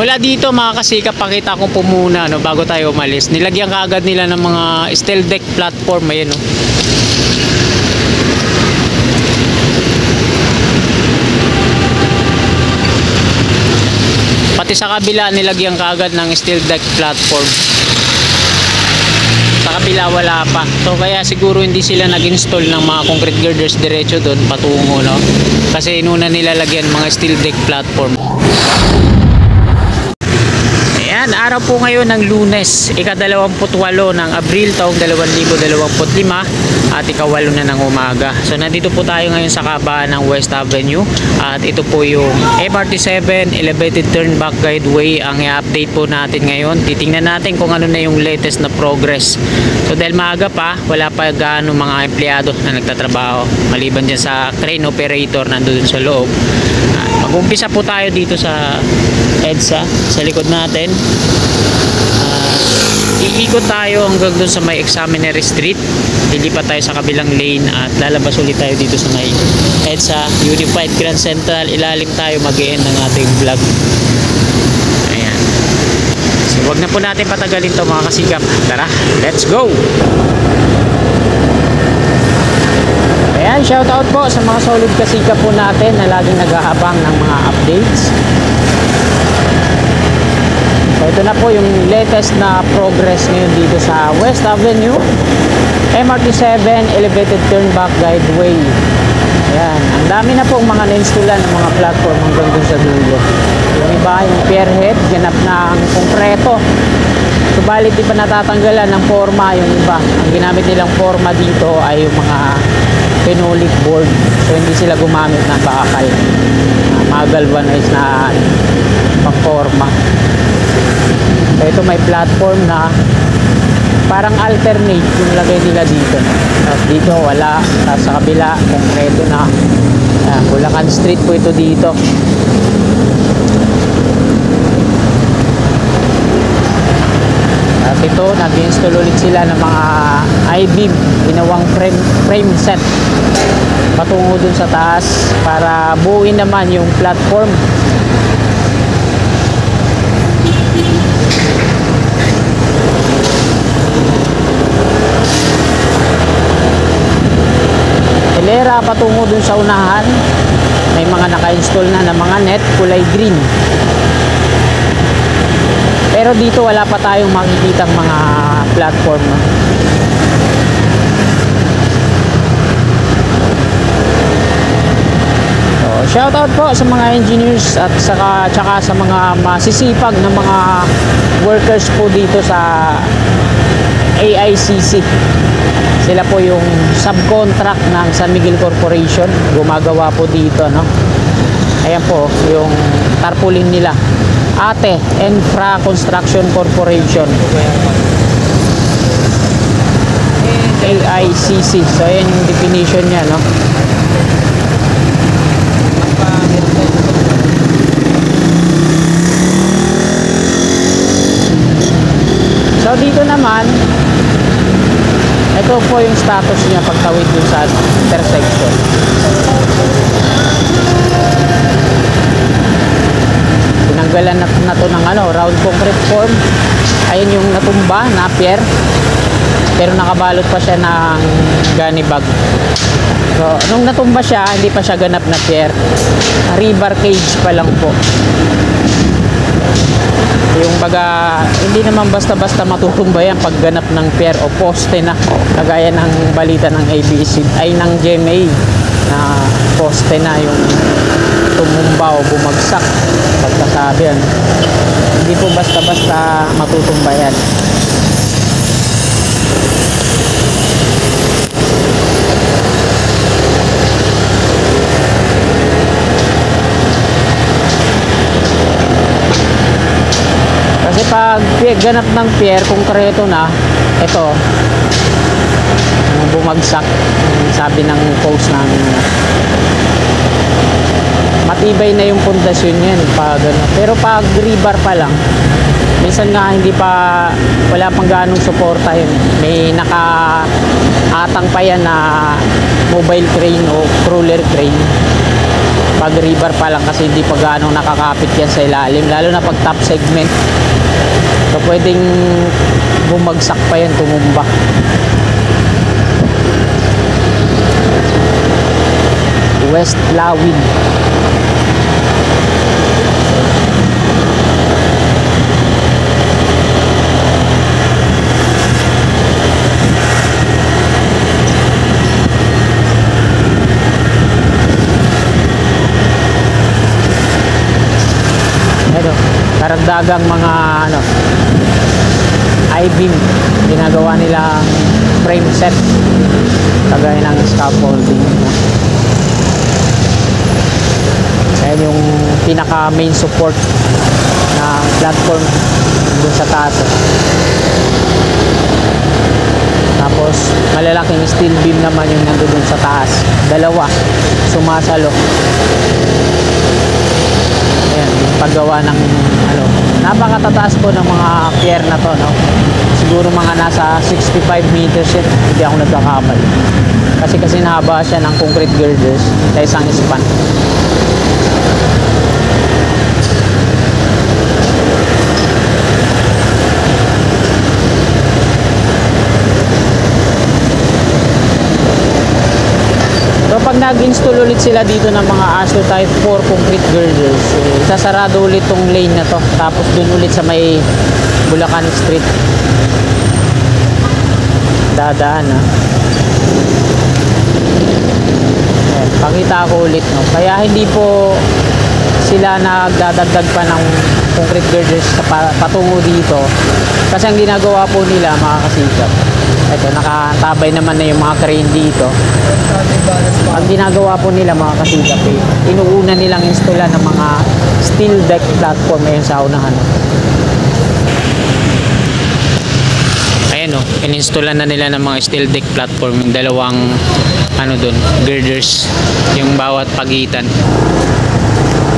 Mula dito mga kasikap, pakita ko po muna no, bago tayo umalis. Nilagyan kaagad nila ng mga steel deck platform. Ayan no. Pati sa kabila nilagyan kaagad ng steel deck platform. Sa kabila wala pa. So kaya siguro hindi sila nag-install ng mga concrete girders diretso doon patungo no. Kasi inuna nilalagyan mga steel deck platform. Ayan, araw po ngayon ng Lunes, ika-28 ng Abril taong 2025 at ika-8 na ng umaga. So nandito po tayo ngayon sa kabaan ng West Avenue at ito po yung MRT7 Elevated Turnback Guideway ang i-update po natin ngayon. Titingnan natin kung ano na yung latest na progress. So dahil maaga pa, wala pa gaano mga empleyado na nagtatrabaho maliban dyan sa crane operator nandun sa loob. Mag-umpisa po tayo dito sa EDSA sa likod natin. Iikot tayo hanggang doon sa may Examinary Street, lilipat tayo sa kabilang lane at lalabas ulit tayo dito sa may EDSA Unified Grand Central. Ilalim tayo mag-e-end ng ating vlog. Ayan, so wag na po natin patagalin to mga kasikap. Tara, let's go. Ayan, shout out po sa mga solid kasikap po natin na laging nag-aabang ng mga updates. So ito na po yung latest na progress ngayon dito sa West Avenue MRT7 Elevated Turnback Guideway. Ayan, ang dami na pong mga na-installan ng mga platform hanggang dun sa dulo. Yung iba yung pierhead, ganap na ang konkreto. Subalit di pa natatanggalan ng forma yung iba. Ang ginamit nilang forma dito ay yung mga phenolic board. So hindi sila gumamit ng bakal. Mga galvanized na pang-forma. So ito may platform na parang alternate yung lagay nila dito. Tapos dito wala. Tapos sa kabila konkreto na. Bulacan Street po ito dito. At ito, nag-install ulit sila ng mga I-beam, ginawang frame set patungo dun sa taas para buuin naman yung platform. Hilera patungo dun sa unahan, may mga naka-install na ng mga net kulay green. Pero dito wala pa tayong makikitang mga platform. No? So, shout out po sa mga engineers at tsaka sa mga masisipag na mga workers po dito sa AICC. Sila po yung subcontract ng San Miguel Corporation. Gumagawa po dito, no? Ayan po yung tarpaulin nila. Ate Infra Construction Corporation, AICC. So ayan yung definition nya, no? So dito naman, ito po yung status niya pagtawid dun sa intersection. Tinanggalan na to ng round concrete form. Ayun yung natumba na pier, pero nakabalot pa siya ng gunny bag. So nung natumba siya, hindi pa siya ganap na pier, rebar cage pa lang po. Yung baga, hindi naman basta-basta matutumba yan pag ganap ng pier o poste na, kagaya ng balita ng ABC ay ng GMA na poste na yung tumumba o bumagsak pagkasabi yan. Hindi po basta-basta matutumba yan. Kasi pag ganap ng pier, konkreto na, ito bumagsak, sabi ng post namin, matibay na yung pundasyon yan pag, pero pag rebar pa lang, minsan nga hindi pa, wala pang ganong suporta yun. May nakaatang pa yan na mobile crane o crawler crane pag rebar pa lang kasi hindi pa gaano nakakapit yan sa ilalim, lalo na pag top segment. So pwedeng bumagsak pa yan, tumumba. West Lawin. Karagdagang mga I-beam ginagawa nilang frame set kagaya ng scaffolding. Ayan yung pinaka main support ng platform dun sa taas. Tapos malalaking steel beam naman yung nandun sa taas, dalawa sumasalo. Ayan, paggawa ng napakatataas po ng mga pier na to, no? Siguro mga nasa 65 meters yun, hindi ako nagkakamali. Kasi nahaba siya ng concrete girders sa isang span. So pag nag-install ulit sila dito ng mga ASO type 4 concrete girders, sasarado ulit tong lane na to, tapos dun ulit sa may Bulacan Street dadaan, ha. Ayan, pakita ko ulit, no? Kaya hindi po sila nagdadagdag pa ng concrete girders sa patungo dito, kasi ang ginagawa po nila, mga kasikap, ito, nakatabay naman na yung mga crane dito. Ang ginagawa po nila, mga kasikap, inuuna nilang installa ng mga steel deck platform ngayon sa unahan. Ayan, ininstalla na nila ng mga steel deck platform, yung dalawang dun, girders, yung bawat pagitan.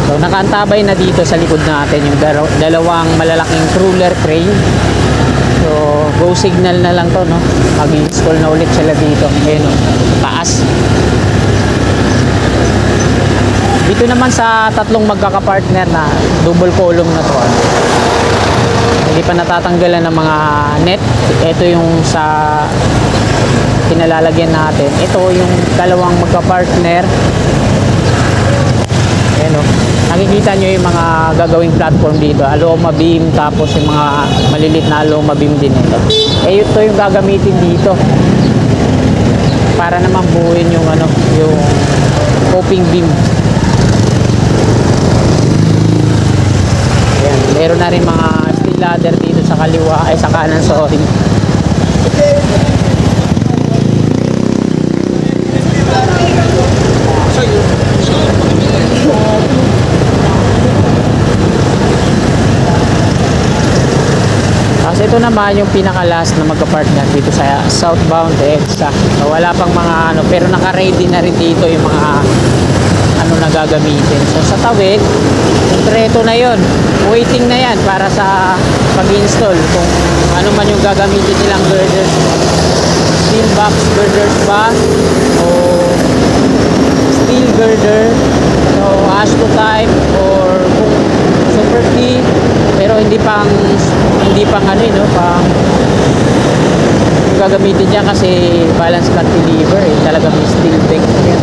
So nakaantabay na dito sa likod natin yung dalawang malalaking crawler crane. So go signal na lang to, no? Mag-install na ulit sila dito. Ayan, taas. Dito naman sa tatlong magkakapartner na double column na to, hindi pa natatanggalan ng mga net. Ito yung sa pinalalagyan natin. Ito yung dalawang magkapartner. Ayan, nakikita nyo yung mga gagawing platform dito, aloma beam, tapos yung mga malilit na aloma beam din ito. Ito yung gagamitin dito para naman buuin yung yung coping beam. Ayan, meron na rin mga steel ladder dito sa kaliwa, ay sa kanan, sorry. Ito naman yung pinaka-last na magka-partner dito sa southbound EDSA. So, wala pang mga pero naka-ready na rin dito yung mga na gagamitin. So sa tawid, konkreto na yon, waiting na yan para sa pag-install kung ano man yung gagamitin nilang girders, steel box girders ba o steel girder, so ASTO type or kung super key, pero hindi pang pang gagamitin niya kasi balance cantilever, talagang steel deck yan,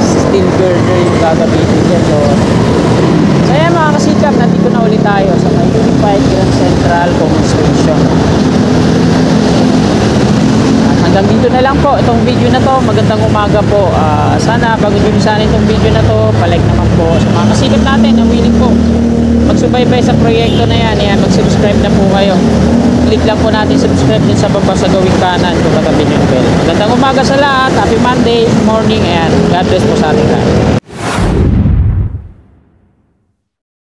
steel girder yung gagamitin niya. So ayan mga kasikap, nandito na ulit tayo sa may Unified Grand Central Common Station. Hanggang dito na lang po itong video na to. Magandang umaga po. Sana bago nyo sana itong video na to, palike naman po sa mga kasikap natin na willing po magsubaybay sa proyekto na yan. Ayan, mag-subscribe na po kayo. Click lang po natin subscribe din sa baba sa gawing kanan kung katabi yung bell. Magandang umaga sa lahat. Happy Monday morning. Ayan, God bless po sa ating lahat.